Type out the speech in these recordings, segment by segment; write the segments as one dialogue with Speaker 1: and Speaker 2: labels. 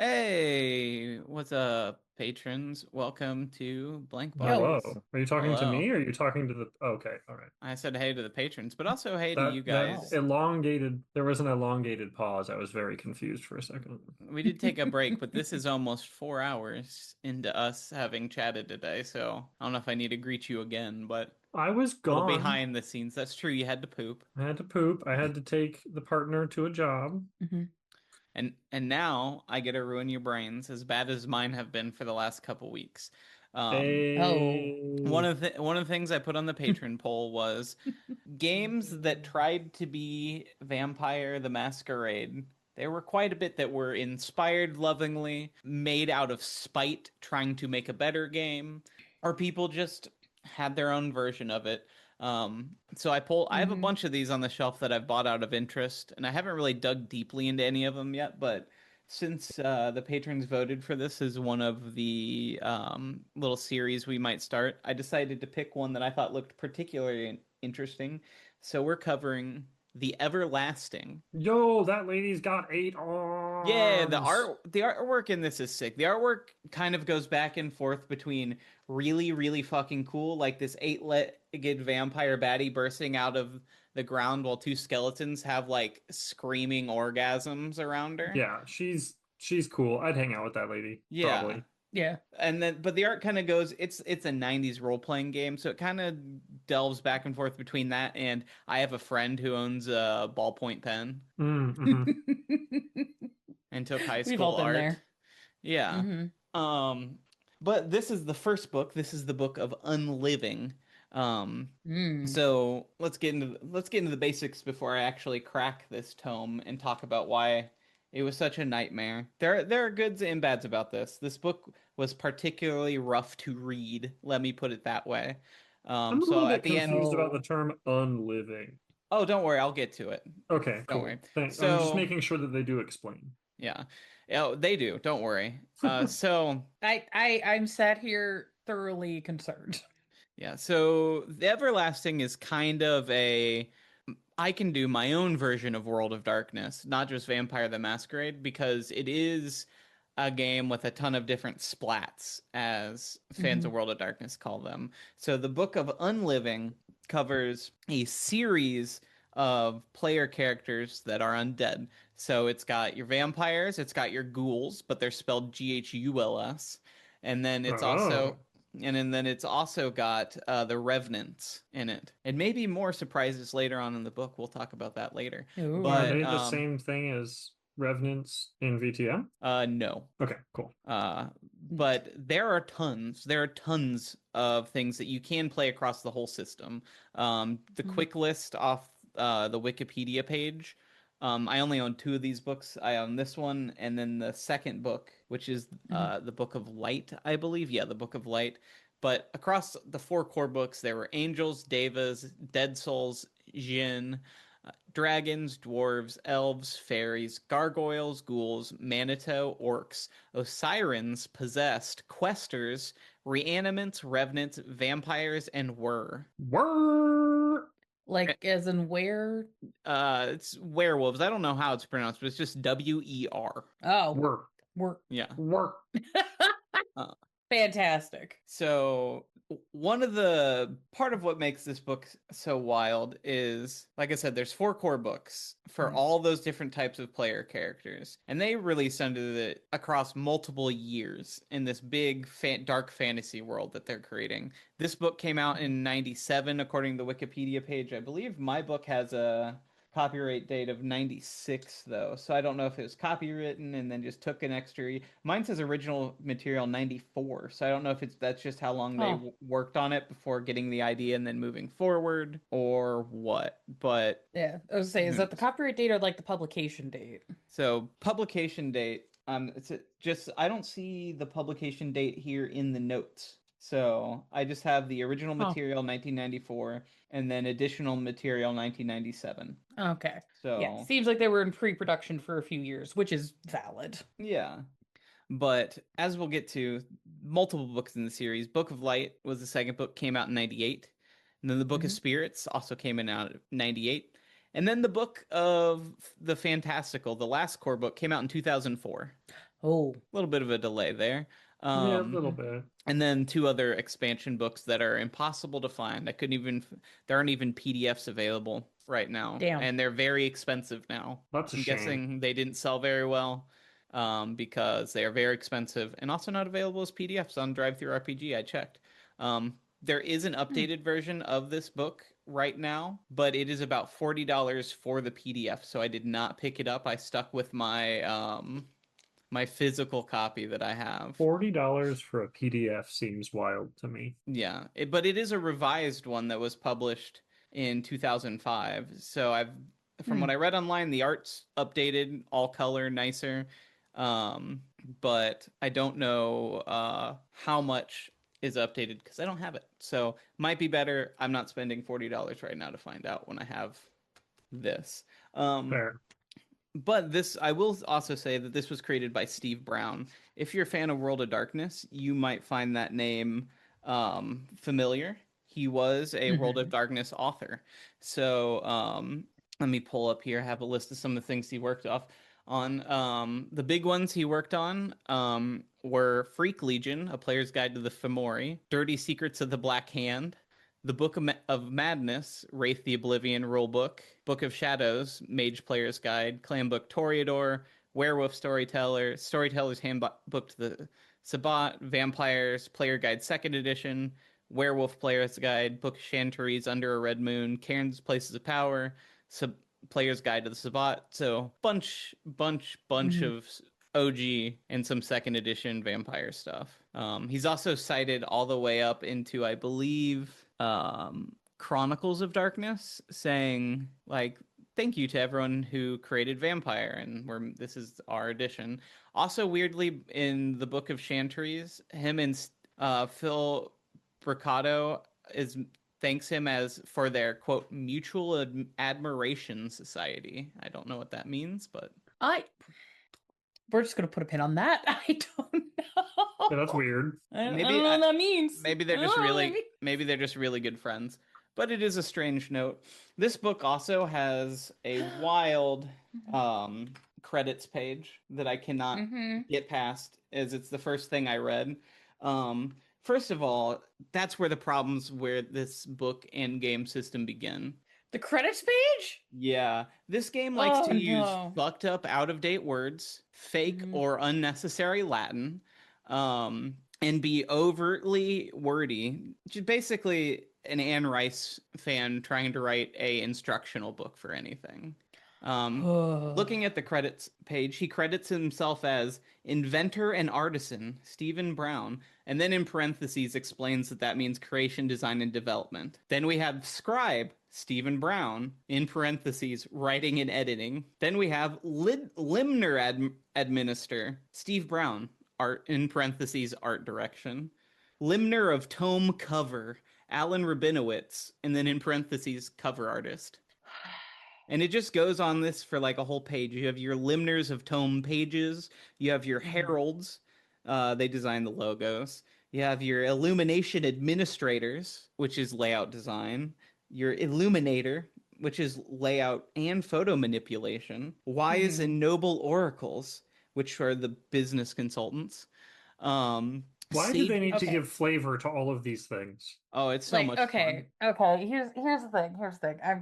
Speaker 1: Hey, what's up, patrons? Welcome to Blank
Speaker 2: Yo,
Speaker 1: Bodies.
Speaker 3: Hello. Are you talking to
Speaker 1: Hello.
Speaker 3: me or are you talking to the okay, all right.
Speaker 1: I said hey to the patrons, but also hey to you
Speaker 3: That
Speaker 2: oh,
Speaker 1: guys.
Speaker 3: elongated there was an elongated pause. I was very confused for a second.
Speaker 1: We did take a break, but this is almost 4 hours into us having chatted today, so I don't know if I need to greet you again, but
Speaker 3: I was
Speaker 1: a little
Speaker 3: gone.
Speaker 1: behind the scenes. That's true, you had to poop.
Speaker 3: I had to poop. I had to take the partner to a job.
Speaker 2: hmm
Speaker 1: And now I get to ruin your brains as bad as mine have been for the last couple weeks.
Speaker 2: oh,
Speaker 3: Hey.
Speaker 1: One of the things I put on the patron poll was games that tried to be Vampire the Masquerade. There were quite a bit that were inspired lovingly, made out of spite, trying to make a better game, or people just had their own version of it. I have a
Speaker 2: hmm
Speaker 1: bunch of these on the shelf that I've bought out of interest, and I haven't really dug deeply into any of them yet, but since the patrons voted for this as one of the little series we might start, I decided to pick one that I thought looked particularly interesting. So we're covering The Everlasting.
Speaker 3: Yo, that lady's got eight
Speaker 1: Yeah,
Speaker 3: arms.
Speaker 1: the artwork in this is sick. The artwork kind of goes back and forth between really fucking cool, like this eight-legged vampire baddie bursting out of the ground while two skeletons have like screaming orgasms around her.
Speaker 3: Yeah, she's cool. I'd hang out with that lady,
Speaker 1: Yeah.
Speaker 3: probably.
Speaker 2: yeah.
Speaker 1: And then but the art kind of goes it's a 90s role-playing game, so it kind of delves back and forth between that and I have a friend who owns a ballpoint pen
Speaker 3: Mm-hmm.
Speaker 1: and took high
Speaker 2: We've all
Speaker 1: school
Speaker 2: been
Speaker 1: art.
Speaker 2: there.
Speaker 1: Yeah.
Speaker 2: hmm
Speaker 1: Um, but this is the first book. This is the book of Unliving.
Speaker 2: Mm.
Speaker 1: So let's get into the basics before I actually crack this tome and talk about why it was such a nightmare. There are goods and bads about this. This book was particularly rough to read, let me put it that way.
Speaker 3: I'm a
Speaker 1: So
Speaker 3: little
Speaker 1: at
Speaker 3: bit
Speaker 1: the end,
Speaker 3: confused about the
Speaker 2: Oh,
Speaker 3: term unliving.
Speaker 1: oh, don't worry, I'll get to it.
Speaker 3: Okay,
Speaker 1: Don't worry.
Speaker 3: cool. I'm just
Speaker 1: So
Speaker 3: making sure that they do explain.
Speaker 1: yeah, oh, they do. Don't worry. So.
Speaker 2: I'm sat here thoroughly concerned.
Speaker 1: Yeah, so the Everlasting is kind of a I can do my own version of World of Darkness, not just Vampire the Masquerade, because it is a game with a ton of different splats, as fans of
Speaker 2: hmm
Speaker 1: World of Darkness call them. So the Book of Unliving covers a series of player characters that are undead. So it's got your vampires, it's got your ghouls, but they're spelled Ghuls, and then it's also
Speaker 3: Oh,
Speaker 1: and then it's also got the revenants in it. And maybe more surprises later on in the book. We'll talk about that later.
Speaker 3: are
Speaker 2: Ooh.
Speaker 1: But
Speaker 3: they the same thing as revenants in VTM?
Speaker 1: no.
Speaker 3: Okay, cool.
Speaker 1: But there are tons. There are tons of things that you can play across the whole system. The
Speaker 2: Mhm.
Speaker 1: quick list off the Wikipedia page. I only own two of these books. I own this one, and then the second book, which is
Speaker 2: Mhm.
Speaker 1: the Book of Light, I believe. Yeah, the Book of Light. But across the four core books, there were angels, devas, dead souls, jinn, dragons, dwarves, elves, fairies, gargoyles, ghouls, manito, orcs, Osirans, possessed, questers, reanimants, revenants, vampires, and were.
Speaker 3: Whir,
Speaker 2: Like, as in where?
Speaker 1: It's werewolves. I don't know how it's pronounced, but it's just WER.
Speaker 2: Oh,
Speaker 3: whir,
Speaker 2: we're
Speaker 1: Yeah.
Speaker 3: whir.
Speaker 1: Uh,
Speaker 2: fantastic.
Speaker 1: So one of the part of what makes this book so wild is, like I said, there's four core books for
Speaker 2: Mhm.
Speaker 1: all those different types of player characters, and they released under it across multiple years in this big dark fantasy world that they're creating. This book came out
Speaker 2: Mhm.
Speaker 1: in 97, according to the Wikipedia page. I believe my book has a copyright date of 96 though, so I don't know if it was copywritten and then just took an extra. Mine says original material 94, so I don't know if it's that's just how long they
Speaker 2: Oh,
Speaker 1: worked on it before getting the idea and then moving forward or what, but
Speaker 2: yeah. I was gonna say, is
Speaker 1: who
Speaker 2: that the
Speaker 1: knows.
Speaker 2: copyright date or like the publication date?
Speaker 1: So publication date, just I don't see the publication date here in the notes. So I just have the original
Speaker 2: Oh,
Speaker 1: material 1994 and then additional material 1997.
Speaker 2: okay. Yeah,
Speaker 1: So
Speaker 2: seems like they were in pre-production for a few years, which is valid.
Speaker 1: yeah. But as we'll get to, multiple books in the series. Book of Light was the second book, came out in 98. And then the Book of
Speaker 2: hmm
Speaker 1: Spirits also came in out in 98. And then the Book of the Fantastical, the last core book, came out in 2004.
Speaker 2: Oh,
Speaker 1: A little bit of a delay there.
Speaker 3: Yeah, a little
Speaker 1: Um,
Speaker 3: bit.
Speaker 1: and then 2 other expansion books that are impossible to find. I couldn't even, there aren't even PDFs available right now,
Speaker 2: damn.
Speaker 1: and they're very expensive now.
Speaker 3: That's a
Speaker 1: I'm
Speaker 3: shame.
Speaker 1: guessing they didn't sell very well, because they are very expensive and also not available as PDFs on Drive Through RPG. I checked. There is an
Speaker 2: Hmm.
Speaker 1: updated version of this book right now, but it is about $40 for the PDF. So I did not pick it up. I stuck with my physical copy that I have.
Speaker 3: $40 for a PDF seems wild to me.
Speaker 1: Yeah, but it is a revised one that was published in 2005. So from
Speaker 2: Hmm.
Speaker 1: what I read online, the art's updated, all color, nicer. Um, but I don't know how much is updated because I don't have it. So might be better. I'm not spending $40 right now to find out when I have this. Um,
Speaker 3: Fair.
Speaker 1: but this, I will also say that this was created by Steve Brown. If you're a fan of World of Darkness, you might find that name familiar. He was a World of
Speaker 2: Mm-hmm.
Speaker 1: Darkness author. So let me pull up here. I have a list of some of the things he worked off on. The big ones he worked on were Freak Legion, A Player's Guide to the Fomori, Dirty Secrets of the Black Hand, the Book of Madness, Wraith the Oblivion Rulebook, Book of Shadows, Mage Player's Guide, Clan Book Toreador, Werewolf Storyteller, Storyteller's Handbook to the Sabbat, Vampires Player Guide 2nd Edition, Werewolf Player's Guide, Book of Chanteries Under a Red Moon, Cairn's Places of Power, Player's Guide to the Sabbat. So bunch
Speaker 2: Mm-hmm.
Speaker 1: of OG and some 2nd edition vampire stuff. He's also cited all the way up into, I believe, Chronicles of Darkness, saying like, "Thank you to everyone who created Vampire," and this is our edition. Also, weirdly, in the Book of Chanteries, him and Phil Bricado is thanks him as for their quote mutual admiration society. I don't know what that means, but
Speaker 2: I we're just gonna put a pin on that. I don't
Speaker 3: Yeah, that's
Speaker 2: know.
Speaker 3: weird.
Speaker 2: I don't
Speaker 1: maybe
Speaker 2: know what that means.
Speaker 1: maybe
Speaker 2: I
Speaker 1: they're
Speaker 2: don't
Speaker 1: just
Speaker 2: know what that
Speaker 1: really
Speaker 2: means.
Speaker 1: maybe they're just really good friends. But it is a strange note. This book also has a wild um credits page that I cannot
Speaker 2: Mm-hmm.
Speaker 1: get past, as it's the first thing I read. First of all, that's where the problems where this book and game system begin.
Speaker 2: The credits page?
Speaker 1: Yeah, this game likes
Speaker 2: Oh
Speaker 1: to use
Speaker 2: no.
Speaker 1: fucked up, out of date words, fake
Speaker 2: Mm-hmm.
Speaker 1: or unnecessary Latin, and be overtly wordy. Just basically an Anne Rice fan trying to write a instructional book for anything. Um, Looking at the credits page, he credits himself as inventor and artisan Stephen Brown, and then in parentheses explains that that means creation, design, and development. Then we have scribe Stephen Brown, in parentheses writing and editing. Then we have limner administer Steve Brown, art in parentheses art direction. Limner of tome cover Alan Rabinowitz, and then in parentheses cover artist. And it just goes on this for like a whole page. You have your limners of tome pages. You have your
Speaker 2: Mhm.
Speaker 1: heralds. They design the logos. You have your illumination administrators, which is layout design. Your illuminator, which is layout and photo manipulation. Wise
Speaker 2: Mhm.
Speaker 1: and noble oracles, which are the business consultants.
Speaker 3: Why do they
Speaker 1: Sage.
Speaker 3: need to
Speaker 2: Okay.
Speaker 3: give flavor to all of these things?
Speaker 1: Oh, it's so
Speaker 2: Like,
Speaker 1: much fun.
Speaker 2: okay. Here's the thing. Here's the thing. I'm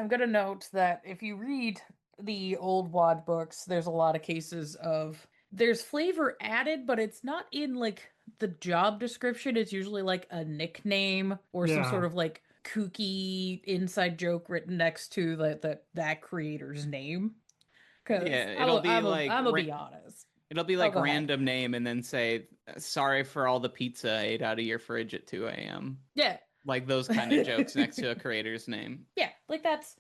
Speaker 2: gonna note that if you read the old WAD books, there's a lot of cases of there's flavor added, but it's not in like the job description. It's usually like a nickname or some
Speaker 3: Yeah.
Speaker 2: sort of like kooky inside joke written next to that creator's name. Because
Speaker 1: Yeah, it'll be like
Speaker 2: I'm gonna be honest.
Speaker 1: it'll be
Speaker 2: Oh,
Speaker 1: like
Speaker 2: go ahead.
Speaker 1: random name and then say, "Sorry for all the pizza I ate out of your fridge at 2 a.m."
Speaker 2: Yeah.
Speaker 1: Like those kind of jokes next to a creator's name.
Speaker 2: Yeah, like that's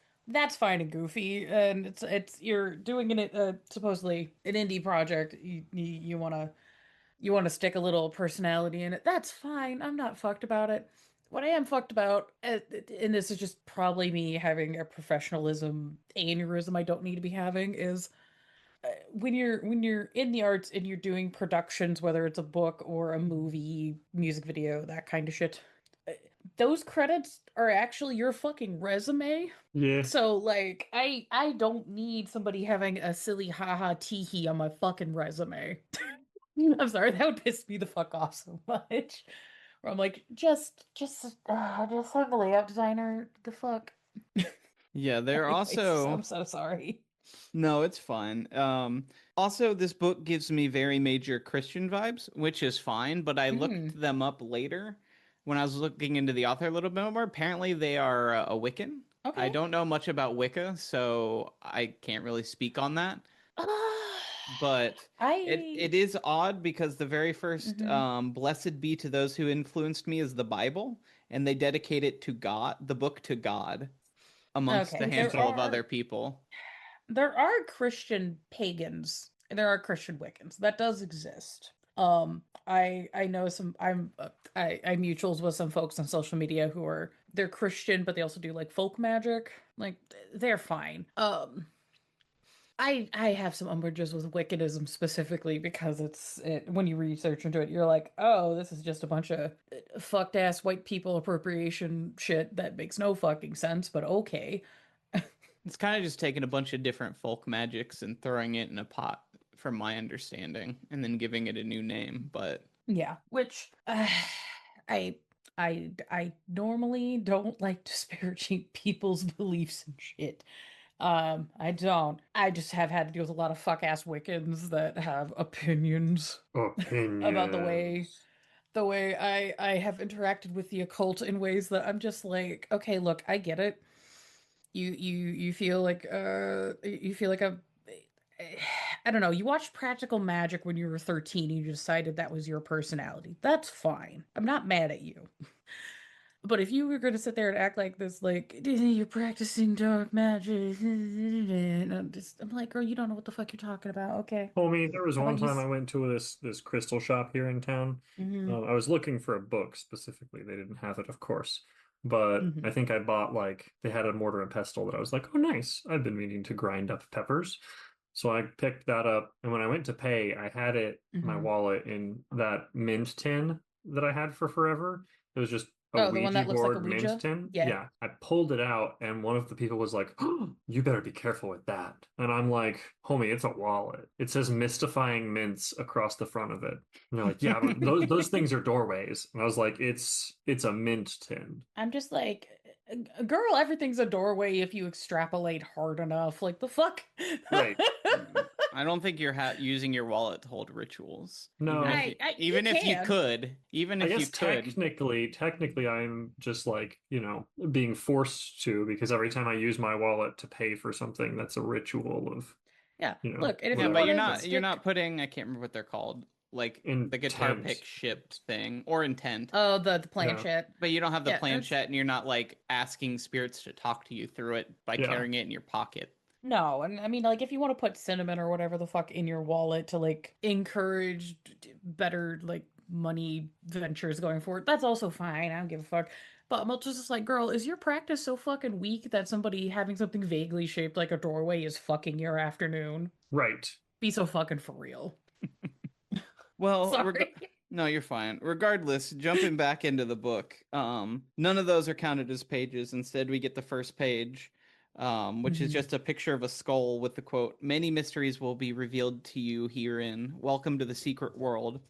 Speaker 2: fine and goofy, and it's you're doing it supposedly an indie project. You wanna stick a little personality in it. That's fine. I'm not fucked about it. What I am fucked about, and this is just probably me having a professionalism aneurysm I don't need to be having, is when you're in the arts and you're doing productions, whether it's a book or a movie, music video, that kind of shit. those credits are actually your fucking resume.
Speaker 3: Yeah.
Speaker 2: So like I don't need somebody having a silly haha teehee on my fucking resume. I'm sorry, that would piss me the fuck off so much. Where I'm like, just I'm a layout designer. The fuck.
Speaker 1: Yeah, they're
Speaker 2: Anyways,
Speaker 1: also
Speaker 2: I'm so sorry.
Speaker 1: no, it's fine. Also, this book gives me very major Christian vibes, which is fine, but I
Speaker 2: Mm,
Speaker 1: looked them up later when I was looking into the author a little bit more. Apparently, they are a Wiccan. I
Speaker 2: okay.
Speaker 1: don't know much about Wicca, so I can't really speak on that. But
Speaker 2: I
Speaker 1: it is odd because the very first
Speaker 2: mhm.
Speaker 1: blessed be to those who influenced me is the Bible, and they dedicate it to God, the book to God, amongst a
Speaker 2: Okay,
Speaker 1: handful of other people.
Speaker 2: there are Christian pagans and there are Christian Wiccans. That does exist. I know some. I mutuals with some folks on social media who are they're Christian, but they also do like folk magic. Like they're fine. I have some umbrages with Wiccanism specifically because when you research into it, you're like, oh, this is just a bunch of fucked ass white people appropriation shit that makes no fucking sense, but okay.
Speaker 1: It's kind of just taking a bunch of different folk magics and throwing it in a pot, from my understanding, and then giving it a new name. But
Speaker 2: Yeah, which I I normally don't like disparaging people's beliefs and shit. I don't. I just have had to deal with a lot of fuck ass Wiccans that have opinions about
Speaker 3: Opinions.
Speaker 2: the way I have interacted with the occult in ways that I'm just like, okay, look, I get it. You you feel like a I don't know, you watched Practical Magic when you were 13 and you decided that was your personality. That's fine. I'm not mad at you. But if you were going to sit there and act like this, like, you're practicing dark magic, and I'm like, girl, you don't know what the fuck you're talking about. Okay.
Speaker 3: Homie, there was
Speaker 2: How
Speaker 3: one
Speaker 2: about you?
Speaker 3: time I went to this crystal shop here in town.
Speaker 2: Mm-hmm.
Speaker 3: I was looking for a book specifically. They didn't have it, of course. But
Speaker 2: Mm-hmm.
Speaker 3: I think I bought like they had a mortar and pestle that I was like, oh nice. I've been meaning to grind up peppers. So I picked that up, and when I went to pay, I had it my
Speaker 2: Mm-hmm.
Speaker 3: wallet in that mint tin that I had for forever. It was just a
Speaker 2: Oh, the one
Speaker 3: Ouija
Speaker 2: that looks like a
Speaker 3: board mint
Speaker 2: Ouija?
Speaker 3: tin.
Speaker 2: Yeah.
Speaker 3: Yeah, I pulled it out, and one of the people was like, "Oh, you better be careful with that." And I'm like, "Homie, it's a wallet. It says mystifying mints across the front of it." And they're like, "Yeah, but those things are doorways." And I was like, "It's a mint tin."
Speaker 2: I'm just like, girl, everything's a doorway if you extrapolate hard enough. Like, the fuck?
Speaker 3: Right.
Speaker 1: I don't think you're using your wallet to hold rituals.
Speaker 3: No.
Speaker 2: You
Speaker 1: Even if you
Speaker 2: can.
Speaker 1: could, even
Speaker 3: I
Speaker 1: if you
Speaker 3: guess
Speaker 1: could.
Speaker 3: technically I'm just like, being forced to because every time I use my wallet to pay for something, that's a ritual of,
Speaker 2: Yeah. Look, and if
Speaker 1: Yeah,
Speaker 2: you
Speaker 1: but
Speaker 2: want
Speaker 3: whatever.
Speaker 2: to
Speaker 3: So
Speaker 1: you're
Speaker 2: stick,
Speaker 1: not putting, I can't remember what they're called, like the guitar
Speaker 3: intent.
Speaker 1: pick shipped thing or intent.
Speaker 2: oh, the
Speaker 3: Yeah.
Speaker 2: planchette.
Speaker 1: But you don't have the
Speaker 2: Yeah, it's
Speaker 1: planchette and you're not like asking spirits to talk to you through it by
Speaker 3: Yeah.
Speaker 1: carrying it in your pocket.
Speaker 2: no, and I mean, like, if you want to put cinnamon or whatever the fuck in your wallet to like encourage better like money ventures going forward, that's also fine. I don't give a fuck. But I'm also just like, girl, is your practice so fucking weak that somebody having something vaguely shaped like a doorway is fucking your afternoon?
Speaker 3: Right.
Speaker 2: Be so fucking for real.
Speaker 1: Well,
Speaker 2: Sorry.
Speaker 1: no, you're fine. Regardless, jumping back into the book, none of those are counted as pages. Instead, we get the first page, which is
Speaker 2: Hmm.
Speaker 1: just a picture of a skull with the quote, "Many mysteries will be revealed to you herein. Welcome to the secret world.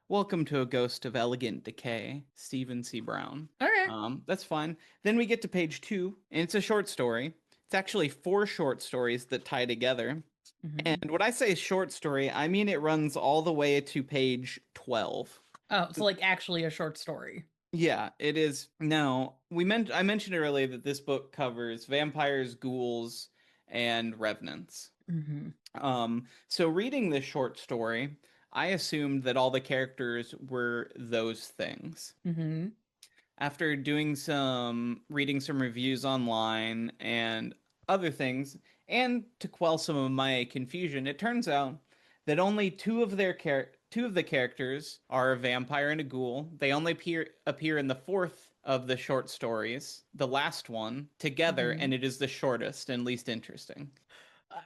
Speaker 1: Welcome to a ghost of elegant decay." Stephen C. Brown.
Speaker 2: Okay.
Speaker 1: That's fine. Then we get to page 2, and it's a short story. It's actually 4 short stories that tie together.
Speaker 2: Hmm.
Speaker 1: And when I say short story, I mean it runs all the way to page 12.
Speaker 2: Oh, so like actually a short story.
Speaker 1: Yeah, it is. Now, I mentioned earlier that this book covers vampires, ghouls, and revenants.
Speaker 2: Hmm.
Speaker 1: So reading this short story, I assumed that all the characters were those things.
Speaker 2: Hmm.
Speaker 1: After reading some reviews online and other things, and to quell some of my confusion, it turns out that only two of the characters are a vampire and a ghoul. They only appear in the fourth of the short stories, the last one, together,
Speaker 2: Hmm.
Speaker 1: and it is the shortest and least interesting.
Speaker 2: Uh,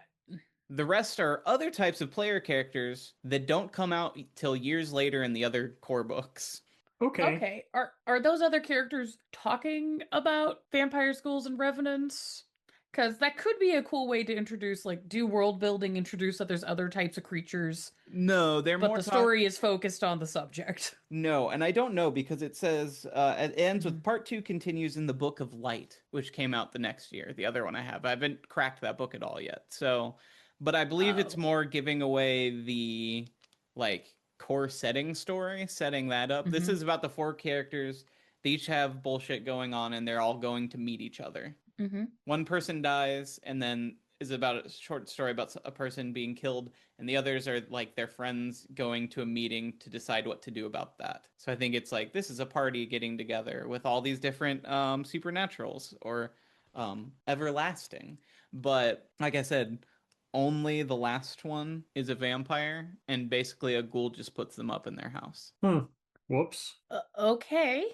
Speaker 1: The rest are other types of player characters that don't come out till years later in the other core books.
Speaker 3: Okay.
Speaker 2: Okay. Are those other characters talking about vampire schools and revenants? Because that could be a cool way to introduce, like, do world building, introduce that there's other types of creatures,
Speaker 1: No, they're
Speaker 2: but
Speaker 1: more
Speaker 2: the
Speaker 1: talk.
Speaker 2: story is focused on the subject.
Speaker 1: No, and I don't know because it says it ends with
Speaker 2: Mhm.
Speaker 1: part two continues in the Book of Light, which came out the next year. The other one I haven't cracked that book at all yet. So, but I believe it's
Speaker 2: Oh.
Speaker 1: more giving away the like core setting story, setting that up. This
Speaker 2: Hmm.
Speaker 1: is about the four characters. They each have bullshit going on, and they're all going to meet each other.
Speaker 2: Hmm.
Speaker 1: One person dies, and then is about a short story about a person being killed, and the others are like their friends going to a meeting to decide what to do about that. So I think it's like this is a party getting together with all these different supernaturals or everlasting. But like I said, only the last one is a vampire, and basically a ghoul just puts them up in their house.
Speaker 3: Hmm. Whoops.
Speaker 2: Okay.